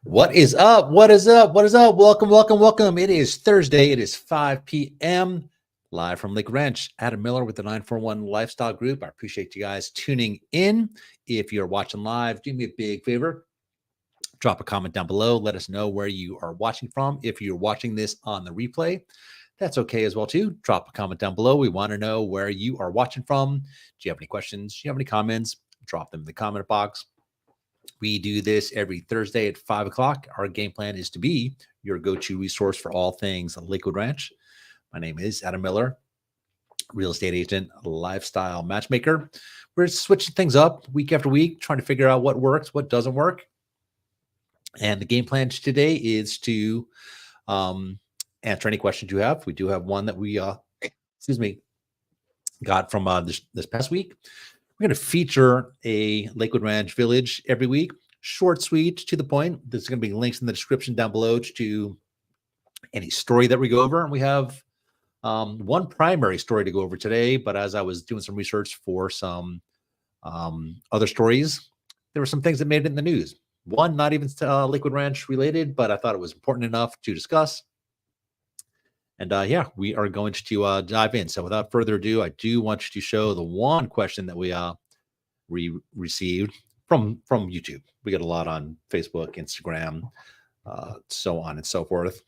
What is up? What is up? What is up? Welcome, welcome, welcome. It is Thursday. It is 5 p.m. Live from Lakewood Ranch. Adam Miller with the 941 Lifestyle Group. I appreciate you guys tuning in. If you're watching live, do me a big favor. Drop a comment down below. Let us know where you are watching from. If you're watching this on the replay, that's okay as well too. Drop a comment down below. We want to know where you are watching from. Do you have any questions? Do you have any comments? Drop them in the comment box. We do this every Thursday at 5 o'clock. Our game plan is to be your go-to resource for all things Lakewood Ranch. My name is Adam Miller, real estate agent, lifestyle matchmaker. We're switching things up week after week, trying to figure out what works, what doesn't work. And the game plan today is to answer any questions you have. We do have one that we, got from this past week. We're going to feature a Lakewood Ranch village every week. Short, sweet, to the point. There's going to be links in the description down below to any story that we go over. And we have one primary story to go over today. But as I was doing some research for some other stories, there were some things that made it in the news. One, not even Lakewood Ranch related, but I thought it was important enough to discuss. And yeah, we are going to dive in. So without further ado, I do want you to show the one question that we received from YouTube. We get a lot on Facebook, Instagram, so on and so forth.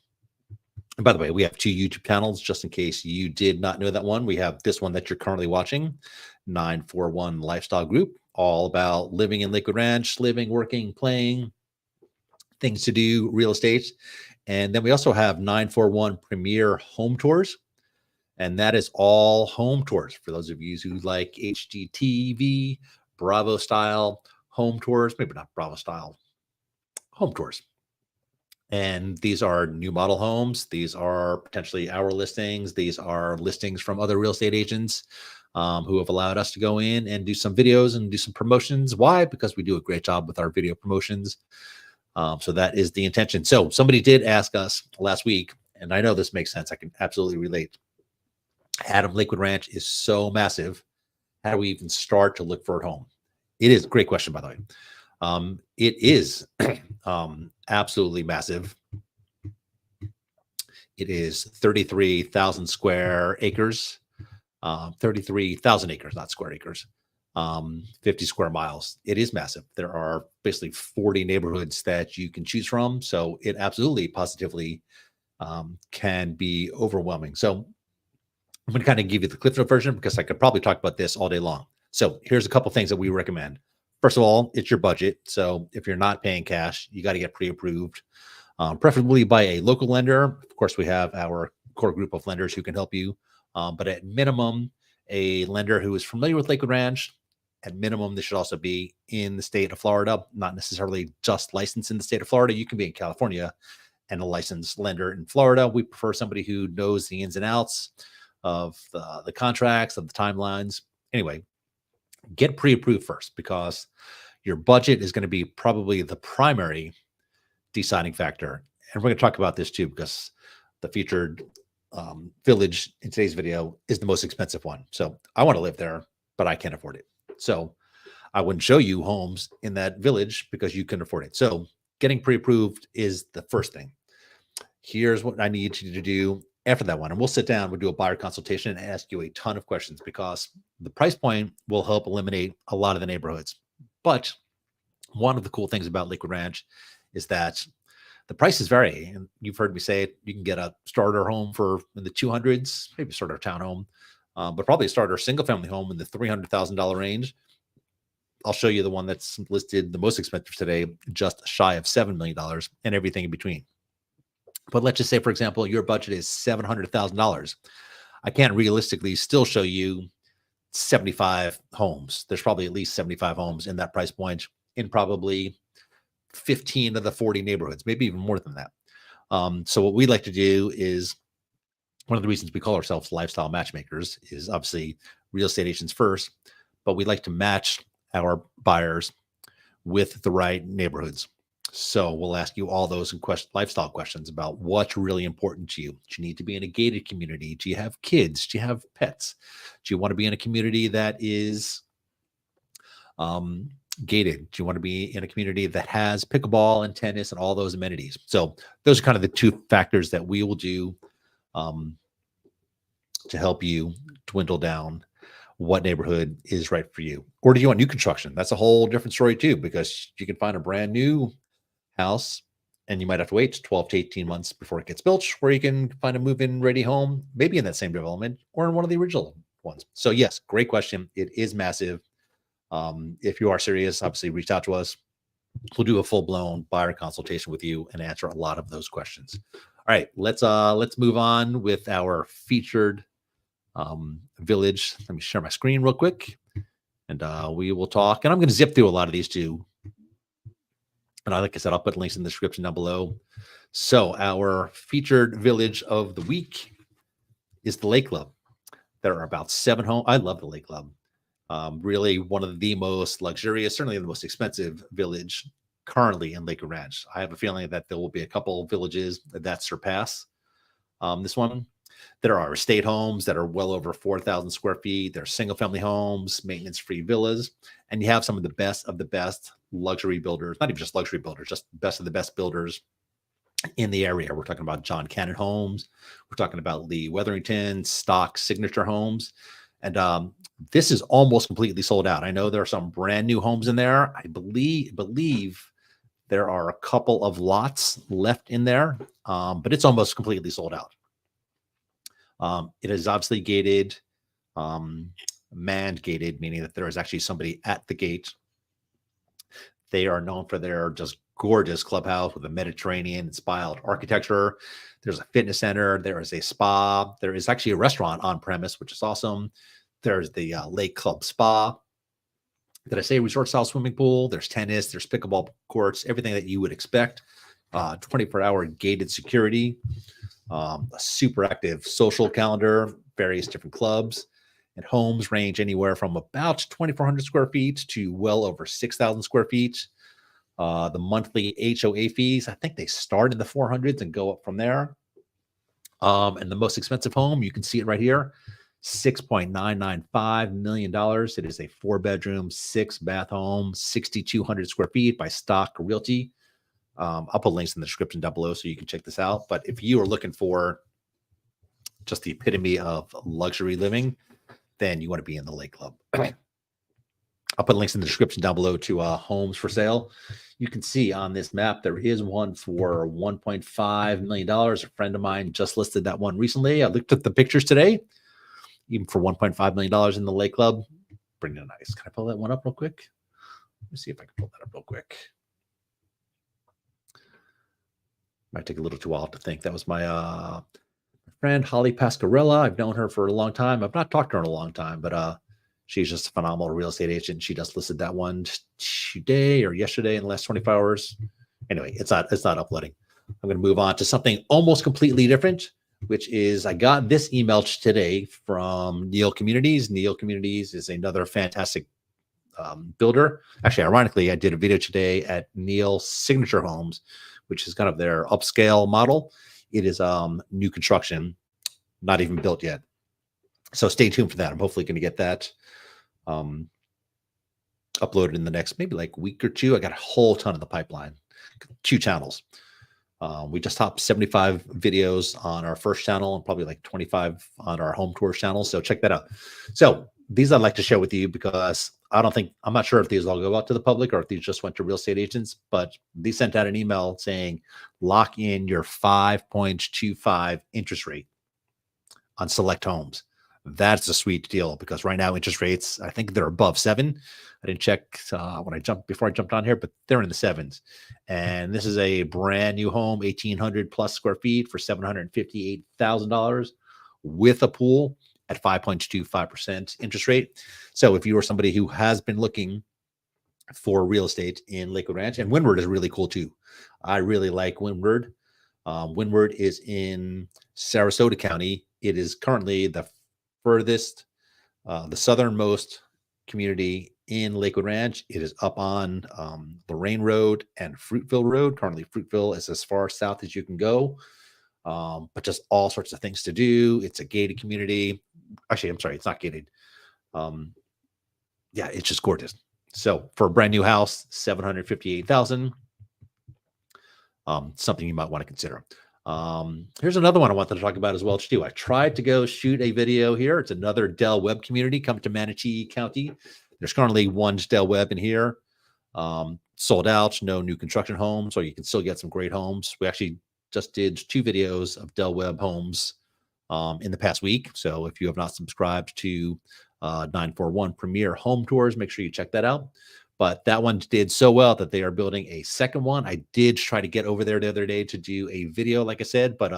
And by the way, we have two YouTube channels, just in case you did not know that one. We have this one that you're currently watching, 941 Lifestyle Group, all about living in Lakewood Ranch, living, working, playing, things to do, real estate. And then we also have 941 Premier Home Tours. And that is all home tours for those of you who like HGTV, Bravo style home tours, maybe not Bravo style home tours. And these are new model homes. These are potentially our listings. These are listings from other real estate agents who have allowed us to go in and do some videos and do some promotions. Why? Because we do a great job with our video promotions. So that is the intention. So somebody did ask us last week, and I know this makes sense. I can absolutely relate. Adam, Lakewood Ranch is so massive. How do we even start to look for a home? It is a great question, by the way. It is absolutely massive. It is 33,000 square acres, 33,000 acres, not square acres. 50 square miles. It is massive. There are basically 40 neighborhoods that you can choose from. So it absolutely positively can be overwhelming. So I'm going to kind of give you the Cliff Note version because I could probably talk about this all day long. So here's a couple things that we recommend. First of all, it's your budget. So if you're not paying cash, you got to get pre-approved, preferably by a local lender. Of course, we have our core group of lenders who can help you. But at minimum, a lender who is familiar with Lakewood Ranch. At minimum, this should also be in the state of Florida, not necessarily just licensed in the state of Florida. You can be in California and a licensed lender in Florida. We prefer somebody who knows the ins and outs of the contracts, of the timelines. Anyway, get pre-approved first because your budget is going to be probably the primary deciding factor. And we're going to talk about this too because the featured village in today's video is the most expensive one. So I want to live there, but I can't afford it. So I wouldn't show you homes in that village because you couldn't afford it. So getting pre-approved is the first thing. Here's what I need you to do after that one. And we'll sit down, we'll do a buyer consultation and ask you a ton of questions because the price point will help eliminate a lot of the neighborhoods. But one of the cool things about Lakewood Ranch is that the prices vary. And you've heard me say it, you can get a starter home for in the 200s, maybe a starter townhome. But probably a starter single family home in the $300,000 range. I'll show you the one that's listed the most expensive today, just shy of $7 million and everything in between. But let's just say, for example, your budget is $700,000. I can't realistically still show you 75 homes. There's probably at least 75 homes in that price point in probably 15 of the 40 neighborhoods, maybe even more than that. So what we like to do is, one of the reasons we call ourselves lifestyle matchmakers is obviously real estate agents first, but we like to match our buyers with the right neighborhoods. So we'll ask you all those lifestyle questions about what's really important to you. Do you need to be in a gated community? Do you have kids? Do you have pets? Do you want to be in a community that is gated? Do you want to be in a community that has pickleball and tennis and all those amenities? So those are kind of the two factors that we will do um, to help you dwindle down what neighborhood is right for you. Or do you want new construction? That's a whole different story too, because you can find a brand new house and you might have to wait 12 to 18 months before it gets built, where you can find a move-in ready home, maybe in that same development or in one of the original ones. So yes, great question. It is massive. If you are serious, obviously reach out to us. We'll do a full-blown buyer consultation with you and answer a lot of those questions. All right, let's move on with our featured village. Let me share my screen real quick, and we will talk. And I'm going to zip through a lot of these too. And like I said, I'll put links in the description down below. So our featured village of the week is the Lake Club. There are about 7 homes. I love the Lake Club. Really one of the most luxurious, certainly the most expensive village currently in Lakewood Ranch. I have a feeling that there will be a couple of villages that surpass this one. There are estate homes that are well over 4,000 square feet. There are single family homes, maintenance-free villas, and you have some of the best luxury builders, not even just luxury builders, just best of the best builders in the area. We're talking about John Cannon Homes. We're talking about Lee Wetherington, Stock Signature Homes. And this is almost completely sold out. I know there are some brand new homes in there. I believe there are a couple of lots left in there, but it's almost completely sold out. It is obviously gated, manned gated, meaning that there is actually somebody at the gate. They are known for their just gorgeous clubhouse with a Mediterranean inspired architecture. There's a fitness center. There is a spa. There is actually a restaurant on premise, which is awesome. There's the Lake Club Spa. Did I say resort style swimming pool? There's tennis. There's pickleball courts. Everything that you would expect. 24-hour gated security. A super active social calendar. Various different clubs. And homes range anywhere from about 2,400 square feet to well over 6,000 square feet. The monthly HOA fees, I think they start in the 400s and go up from there. And the most expensive home, you can see it right here, $6.995 million. It is a 4-bedroom, 6-bath home, 6,200 square feet by Stock Realty. I'll put links in the description down below so you can check this out. But if you are looking for just the epitome of luxury living, then you want to be in the Lake Club. I'll put links in the description down below to homes for sale. You can see on this map, there is one for $1.5 million. A friend of mine just listed that one recently. I looked at the pictures today, even for $1.5 million in the Lake Club. Pretty nice. Can I pull that one up real quick? Let me see if I can pull that up real quick. Might take a little too while to think. That was my friend, Holly Pascarella. I've known her for a long time. I've not talked to her in a long time, but she's just a phenomenal real estate agent. She just listed that one today or yesterday in the last 24 hours. Anyway, it's not uploading. I'm going to move on to something almost completely different, which is I got this email today from Neal Communities. Neal Communities is another fantastic builder. Actually, ironically, I did a video today at Neal Signature Homes, which is kind of their upscale model. It is new construction, not even built yet. So stay tuned for that. I'm hopefully going to get that uploaded in the next maybe like week or two. I got a whole ton of the pipeline, 2 channels. We just topped 75 videos on our first channel and probably like 25 on our home tours channel. So check that out. So these I'd like to share with you because I'm not sure if these all go out to the public or if these just went to real estate agents, but they sent out an email saying, lock in your 5.25 interest rate on select homes. That's a sweet deal because right now interest rates, I think they're above 7. I didn't check before I jumped on here, but they're in the 7s. And this is a brand new home, 1,800 plus square feet for $758,000 with a pool at 5.25% interest rate. So if you are somebody who has been looking for real estate in Lakewood Ranch, and Windward is really cool too. I really like Windward. Windward is in Sarasota County. It is currently the furthest, the southernmost community in Lakewood Ranch. It is up on Lorraine Road and Fruitville Road. Currently, Fruitville is as far south as you can go, but just all sorts of things to do. It's a gated community. Actually, I'm sorry, it's not gated. Yeah, it's just gorgeous. So for a brand new house, 758,000. Something you might want to consider. Here's another one I wanted to talk about as well too. I tried to go shoot a video here. It's another Del Webb community coming to Manatee County. There's currently one Del Webb in here. Sold out, no new construction homes, so you can still get some great homes. We actually just did 2 videos of Del Webb homes in the past week. So if you have not subscribed to 941 Premier Home Tours, make sure you check that out. But that one did so well that they are building a second one. I did try to get over there the other day to do a video, like I said, but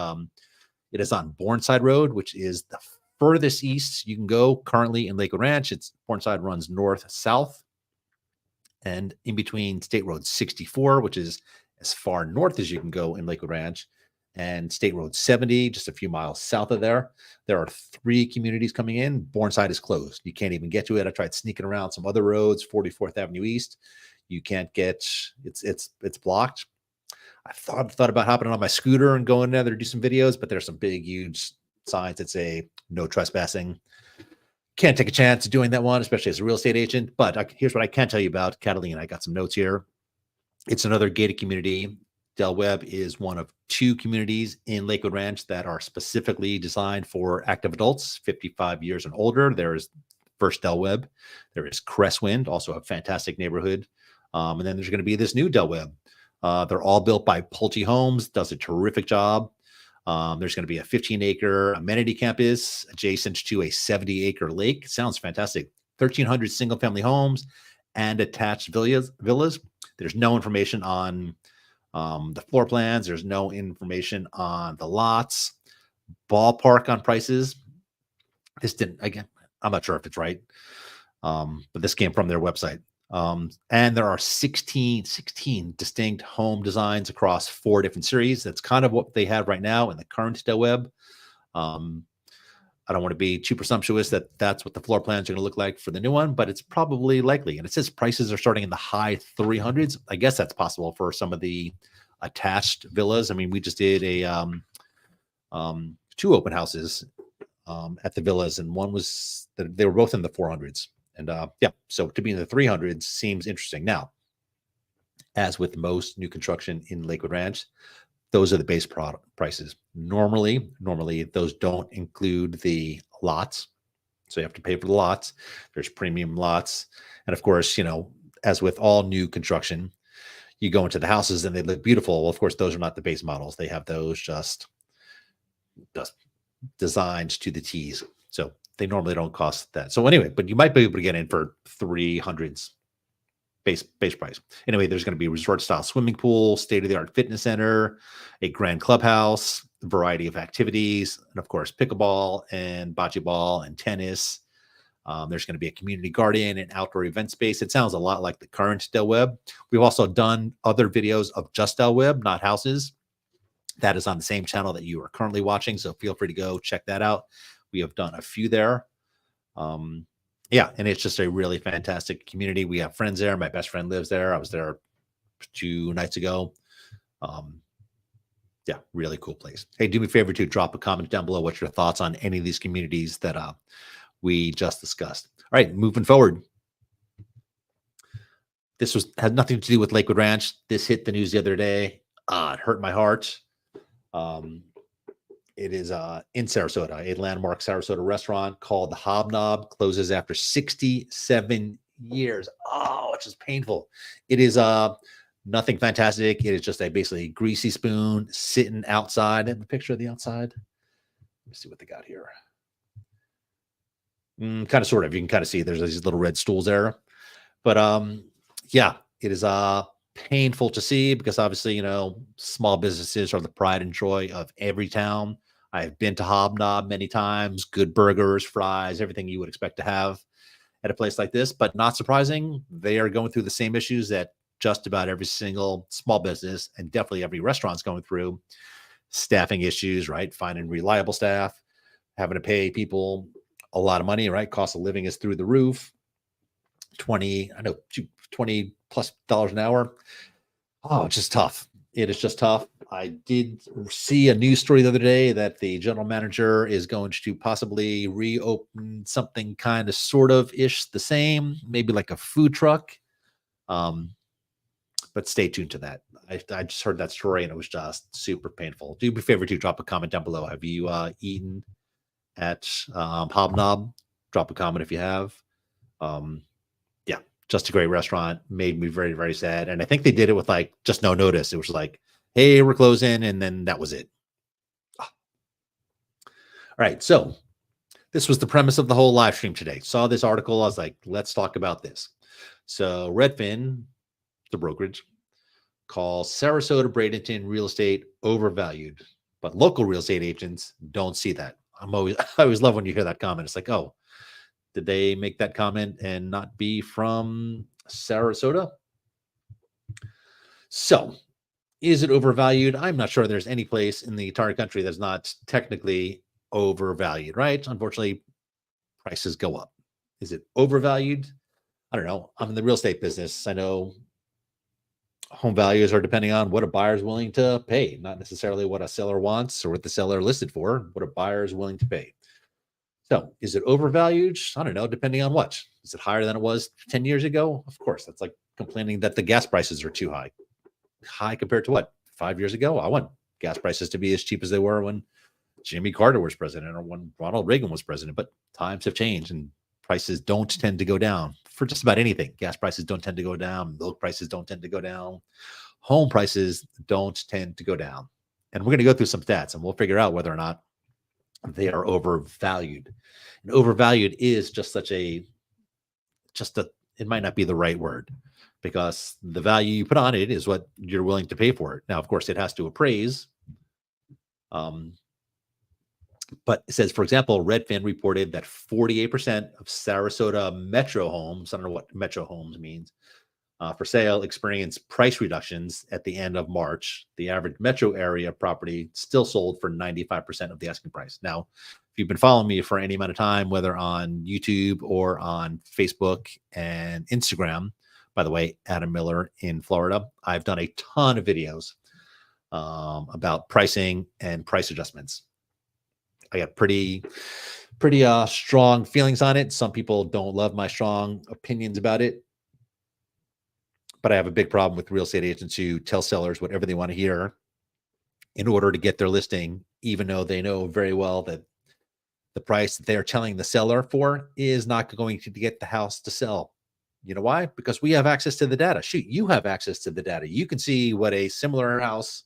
it is on Bourneside Road, which is the furthest east you can go currently in Lakewood Ranch. It's Bourneside runs north-south, and in between State Road 64, which is as far north as you can go in Lakewood Ranch, and State Road 70, just a few miles south of there. There are 3 communities coming in. Bourneside is closed. You can't even get to it. I tried sneaking around some other roads, 44th Avenue East. You can't get, it's blocked. I thought about hopping on my scooter and going there to do some videos, but there's some big, huge signs that say no trespassing. Can't take a chance of doing that one, especially as a real estate agent. But here's what I can tell you about Catalina. I got some notes here. It's another gated community. Del Webb is one of 2 communities in Lakewood Ranch that are specifically designed for active adults, 55 years and older. There is First Del Webb. There is Crestwind, also a fantastic neighborhood. And then there's going to be this new Del Webb. They're all built by Pulte Homes, does a terrific job. There's going to be a 15-acre amenity campus adjacent to a 70-acre lake. Sounds fantastic. 1,300 single-family homes and attached villas. There's no information on the floor plans. There's no information on the lots. Ballpark on prices. This didn't, again, I'm not sure if it's right, but this came from their website. And there are 16 distinct home designs across 4 different series. That's kind of what they have right now in the current Del Webb. I don't want to be too presumptuous that that's what the floor plans are going to look like for the new one, but it's probably likely. And it says prices are starting in the high 300s. I guess that's possible for some of the attached villas. I mean, we just did a 2 open houses at the villas, and one was they were both in the 400s. And yeah, so to be in the 300s seems interesting. Now, as with most new construction in Lakewood Ranch, those are the base product prices. Normally those don't include the lots. So you have to pay for the lots. There's premium lots. And of course, you know, as with all new construction, you go into the houses and they look beautiful. Well, of course, those are not the base models. They have those just designed to the T's. So they normally don't cost that. So anyway, but you might be able to get in for 300s base price. Anyway, there's going to be a resort style swimming pool, state-of-the-art fitness center, a grand clubhouse, a variety of activities, and of course, pickleball and bocce ball and tennis. There's going to be a community garden and outdoor event space. It sounds a lot like the current Del Webb. We've also done other videos of just Del Webb, not houses. That is on the same channel that you are currently watching, so feel free to go check that out. We have done a few there. Yeah, and it's just a really fantastic community. We have friends there. My best friend lives there. I was there 2 nights ago. Yeah, really cool place. Hey, do me a favor to drop a comment down below. What's your thoughts on any of these communities that we just discussed? All right, moving forward. This had nothing to do with Lakewood Ranch. This hit the news the other day. It hurt my heart. It is in Sarasota, a landmark Sarasota restaurant called the Hob Nob, closes after 67 years. Oh, it's just painful. It is nothing fantastic. It is just a basically greasy spoon sitting outside. And the picture of the outside. Let's see what they got here. Kind of, sort of. You can kind of see there's these little red stools there. But yeah, it is painful to see because obviously, you know, small businesses are the pride and joy of every town. I've been to Hob Nob many times, good burgers, fries, everything you would expect to have at a place like this. But not surprising, they are going through the same issues that just about every single small business and definitely every restaurant's going through. Staffing issues, right? Finding reliable staff, having to pay people a lot of money, right? Cost of living is through the roof. 20 plus dollars an hour. Oh, it's just tough. It is just tough. I did see a news story the other day that the general manager is going to possibly reopen something kind of sort of ish the same, maybe like a food truck. But stay tuned to that. I just heard that story and it was just super painful. Do me a favor to drop a comment down below. Have you eaten at Hob Nob? Drop a comment if you have. Yeah, just a great restaurant. Made me very, very sad. And I think they did it with like just no notice. It was like, hey, we're closing. And then that was it. All right. So this was the premise of the whole live stream today. Saw this article. I was like, let's talk about this. So Redfin, the brokerage, calls Sarasota-Bradenton real estate overvalued, but local real estate agents don't see that. I always love when you hear that comment. It's like, oh, did they make that comment and not be from Sarasota? So is it overvalued? I'm not sure there's any place in the entire country that's not technically overvalued, right? Unfortunately, prices go up. Is it overvalued? I don't know. I'm in the real estate business. I know home values are depending on what a buyer is willing to pay, not necessarily what a seller wants or what the seller listed for, what a buyer is willing to pay. So is it overvalued? I don't know, depending on what. Is it higher than it was 10 years ago? Of course. That's like complaining that the gas prices are too high. High compared to what? 5 years ago? I want gas prices to be as cheap as they were when Jimmy Carter was president or when Ronald Reagan was president. But times have changed and prices don't tend to go down for just about anything. Gas prices don't tend to go down. Milk prices don't tend to go down. Home prices don't tend to go down. And we're going to go through some stats and we'll figure out whether or not they are overvalued. And overvalued is just it might not be the right word because the value you put on it is what you're willing to pay for it. Now, of course, it has to appraise. But it says, for example, Redfin reported that 48% of Sarasota metro homes, I don't know what metro homes means, for sale experienced price reductions at the end of March. The average metro area property still sold for 95% of the asking price. Now, if you've been following me for any amount of time, whether on YouTube or on Facebook and Instagram, by the way, Adam Miller in Florida, I've done a ton of videos about pricing and price adjustments. I got pretty strong feelings on it. Some people don't love my strong opinions about it, but I have a big problem with real estate agents who tell sellers whatever they want to hear in order to get their listing, even though they know very well that the price that they're telling the seller for is not going to get the house to sell. You know why? Because we have access to the data. Shoot, you have access to the data. You can see what a similar house,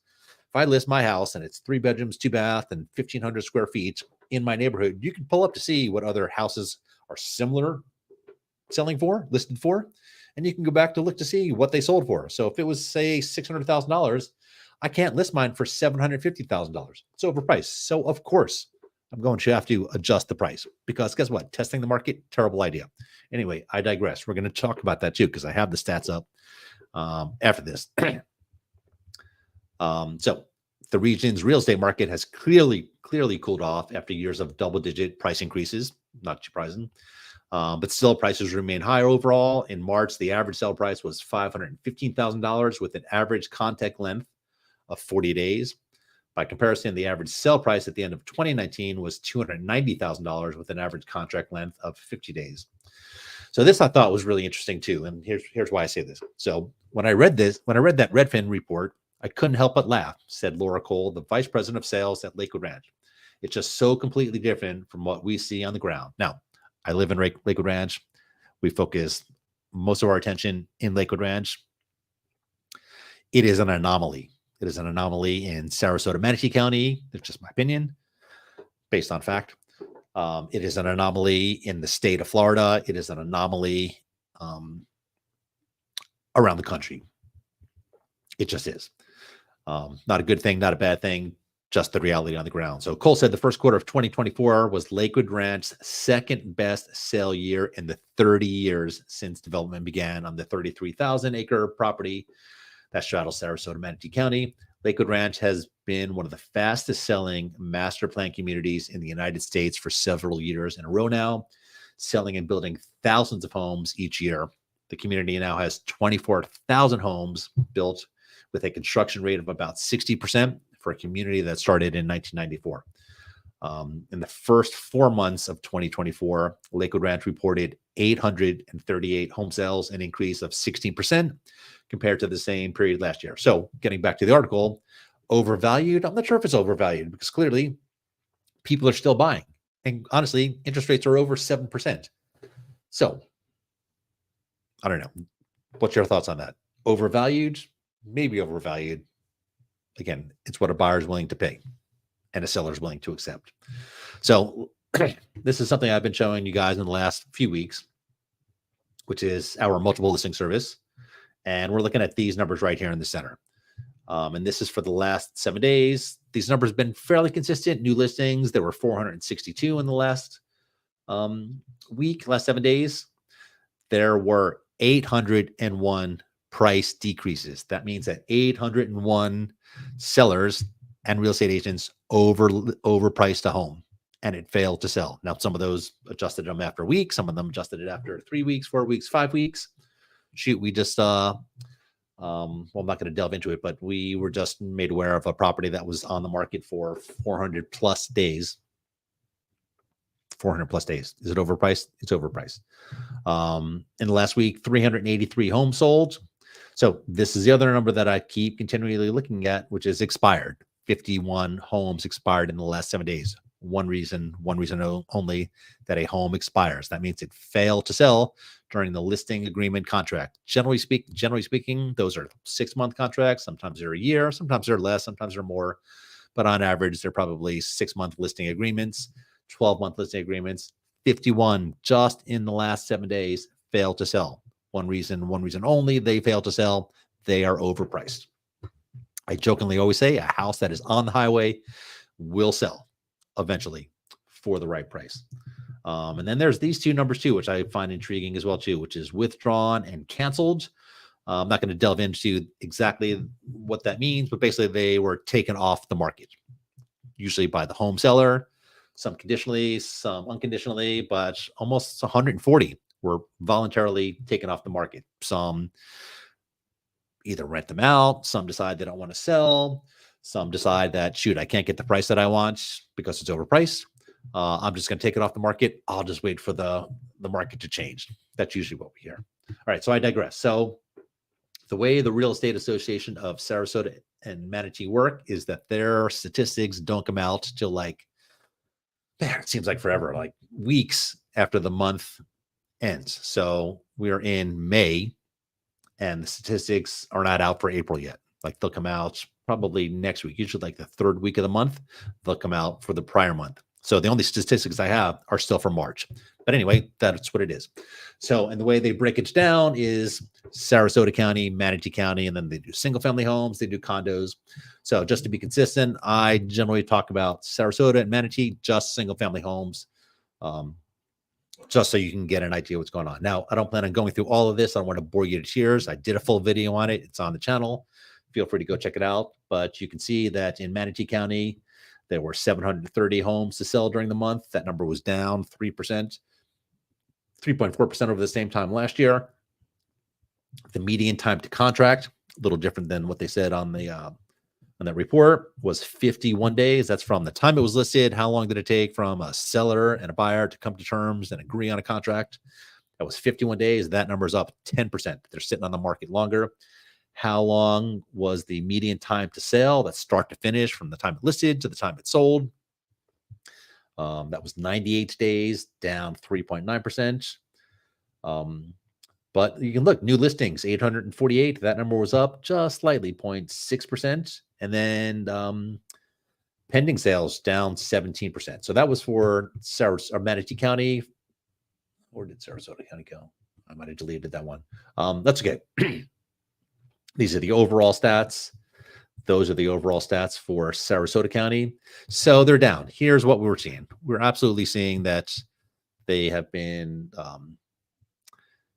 if I list my house and it's 3 bedrooms, 2 bath, and 1,500 square feet in my neighborhood, you can pull up to see what other houses are similar selling for, listed for, and you can go back to look to see what they sold for. So if it was, say, $600,000, I can't list mine for $750,000. It's overpriced. So of course, I'm going to have to adjust the price because guess what? Testing the market, terrible idea. Anyway, I digress. We're going to talk about that too because I have the stats up after this. So the region's real estate market has clearly cooled off after years of double-digit price increases. Not surprising. But still, prices remain high overall. In March, the average sale price was $515,000 with an average contact length of 40 days. By comparison, the average sale price at the end of 2019 was $290,000 with an average contract length of 50 days. So this I thought was really interesting too. And here's why I say this. So when I read that Redfin report, I couldn't help but laugh, said Laura Cole, the vice president of sales at Lakewood Ranch. It's just so completely different from what we see on the ground. Now, I live in Lakewood Ranch. We focus most of our attention in Lakewood Ranch. It is an anomaly. It is an anomaly in Sarasota, Manatee County. It's just my opinion, based on fact. It is an anomaly in the state of Florida. It is an anomaly around the country. It just is. Not a good thing, not a bad thing, just the reality on the ground. So Cole said the first quarter of 2024 was Lakewood Ranch's second best sale year in the 30 years since development began on the 33,000 acre property that straddles Sarasota, Manatee County. Lakewood Ranch has been one of the fastest selling master plan communities in the United States for several years in a row now, selling and building thousands of homes each year. The community now has 24,000 homes built with a construction rate of about 60% for a community that started in 1994. In the first 4 months of 2024, Lakewood Ranch reported 838 home sales, an increase of 16% compared to the same period last year. So getting back to the article, overvalued. I'm not sure if it's overvalued because clearly people are still buying. And honestly, interest rates are over 7%. So I don't know. What's your thoughts on that? Overvalued? Maybe overvalued. Again, it's what a buyer is willing to pay and a seller is willing to accept. So this is something I've been showing you guys in the last few weeks, which is our multiple listing service. And we're looking at these numbers right here in the center. And this is for the last 7 days. These numbers have been fairly consistent. New listings, there were 462 in the last last 7 days. There were 801 price decreases. That means that 801 sellers and real estate agents overpriced a home and it failed to sell. Now, some of those adjusted them after a week. Some of them adjusted it after 3 weeks, 4 weeks, 5 weeks. Shoot, we just, well, I'm not going to delve into it, but we were just made aware of a property that was on the market for 400 plus days. 400 plus days. Is it overpriced? It's overpriced. In the last week, 383 homes sold. So this is the other number that I keep continually looking at, which is expired. 51 homes expired in the last 7 days. One reason only that a home expires. That means it failed to sell during the listing agreement contract. Generally speaking, those are 6-month contracts. Sometimes they're a year, sometimes they're less, sometimes they're more. But on average, they're probably 6-month listing agreements, 12-month listing agreements. 51 just in the last 7 days failed to sell. One reason only they failed to sell. They are overpriced. I jokingly always say a house that is on the highway will sell eventually for the right price. And then there's these two numbers too, which I find intriguing as well too, which is withdrawn and canceled. I'm not going to delve into exactly what that means, but basically they were taken off the market, usually by the home seller, some conditionally, some unconditionally, but almost 140 were voluntarily taken off the market. Some either rent them out, some decide they don't want to sell, some decide that, shoot, I can't get the price that I want because it's overpriced. I'm just going to take it off the market. I'll just wait for the market to change. That's usually what we hear. All right, so I digress. So the way the Real Estate Association of Sarasota and Manatee work is that their statistics don't come out till like, man, it seems like forever, like weeks after the month ends. So we are in May and the statistics are not out for April yet. Like they'll come out probably next week, usually like the 3rd week of the month, they'll come out for the prior month. So the only statistics I have are still for March. But anyway, that's what it is. So, and the way they break it down is Sarasota County, Manatee County, and then they do single family homes, they do condos. So just to be consistent, I generally talk about Sarasota and Manatee, just single family homes, just so you can get an idea what's going on. Now, I don't plan on going through all of this. I don't want to bore you to tears. I did a full video on it. It's on the channel. Feel free to go check it out. But you can see that in Manatee County, there were 730 homes to sell during the month. That number was down 3%, 3.4% over the same time last year. The median time to contract, a little different than what they said on that report, was 51 days. That's from the time it was listed. How long did it take from a seller and a buyer to come to terms and agree on a contract? That was 51 days. That number is up 10%. They're sitting on the market longer. How long was the median time to sell? That's start to finish from the time it listed to the time it sold. That was 98 days, down 3.9%. But you can look, new listings, 848. That number was up just slightly, 0.6%. And then pending sales down 17%. So that was for Manatee County. Or did Sarasota County go? I might have deleted that one. That's okay. These are the overall stats. Those are the overall stats for Sarasota County. So they're down. Here's what we're seeing. We're absolutely seeing that they have been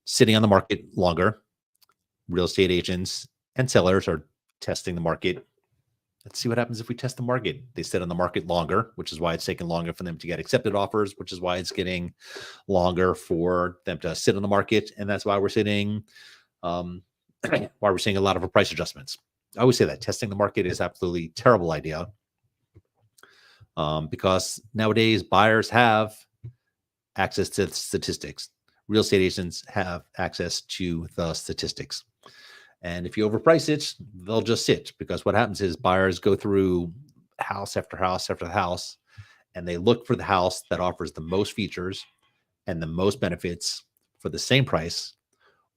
sitting on the market longer. Real estate agents and sellers are testing the market. Let's see what happens if we test the market. They sit on the market longer, which is why it's taking longer for them to get accepted offers, which is why it's getting longer for them to sit on the market. And that's why we're sitting why we're seeing a lot of price adjustments. I always say that testing the market is absolutely terrible idea. because nowadays buyers have access to statistics. Real estate agents have access to the statistics. And if you overprice it, they'll just sit, because what happens is buyers go through house after house after house, and they look for the house that offers the most features and the most benefits for the same price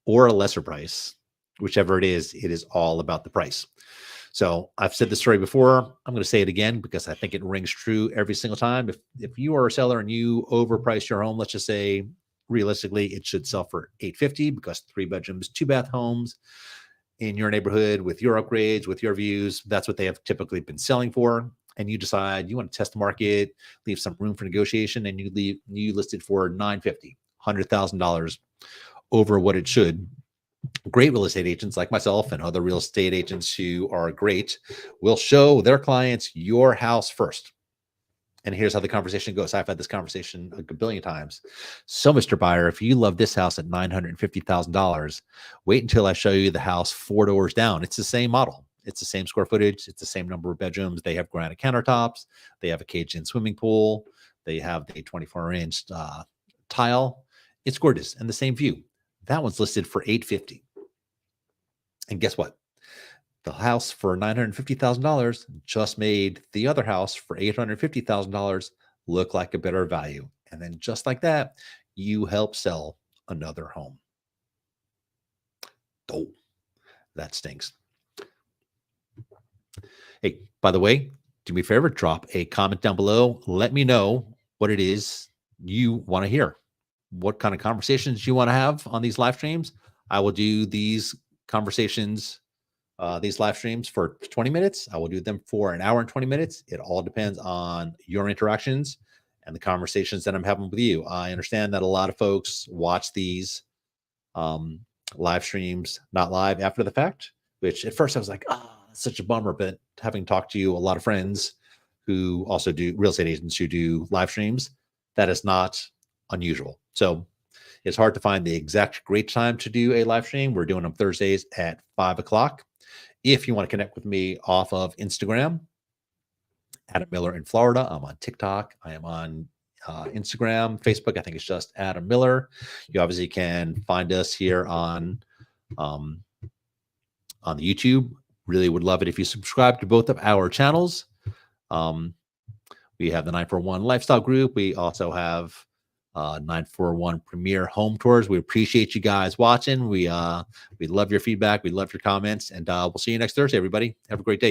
or a lesser price. Whichever it is all about the price. So I've said this story before. I'm going to say it again because I think it rings true every single time. If you are a seller and you overprice your home, let's just say realistically it should sell for $850 because 3 bedrooms, 2 bath homes in your neighborhood with your upgrades, with your views, that's what they have typically been selling for. And you decide you want to test the market, leave some room for negotiation, and you list it for $950, $100,000 over what it should. Great real estate agents like myself and other real estate agents who are great will show their clients your house first. And here's how the conversation goes. I've had this conversation a billion times. So, Mr. Buyer, if you love this house at $950,000, wait until I show you the house 4 doors down. It's the same model. It's the same square footage. It's the same number of bedrooms. They have granite countertops. They have a caged-in swimming pool. They have the 24-inch tile. It's gorgeous and the same view. That one's listed for $850. And guess what? The house for $950,000 just made the other house for $850,000 look like a better value. And then just like that, you help sell another home. Oh, that stinks. Hey, by the way, do me a favor, drop a comment down below. Let me know what it is you want to hear. What kind of conversations you want to have on these live streams. I will do these conversations, these live streams for 20 minutes. I will do them for an hour and 20 minutes. It all depends on your interactions and the conversations that I'm having with you. I understand that a lot of folks watch these live streams, not live after the fact, which at first I was like, that's such a bummer. But having talked to a lot of friends who also do real estate agents who do live streams, that is not unusual. So it's hard to find the exact great time to do a live stream. We're doing them Thursdays at 5 o'clock. If you want to connect with me off of Instagram, Adam Miller in Florida. I'm on TikTok. I am on Instagram, Facebook. I think it's just Adam Miller. You obviously can find us here on the YouTube. Really would love it if you subscribe to both of our channels. We have the 941 Lifestyle Group. We also have 941 Premier Home Tours. We appreciate you guys watching. We love your feedback. We love your comments, and we'll see you next Thursday, everybody. Have a great day.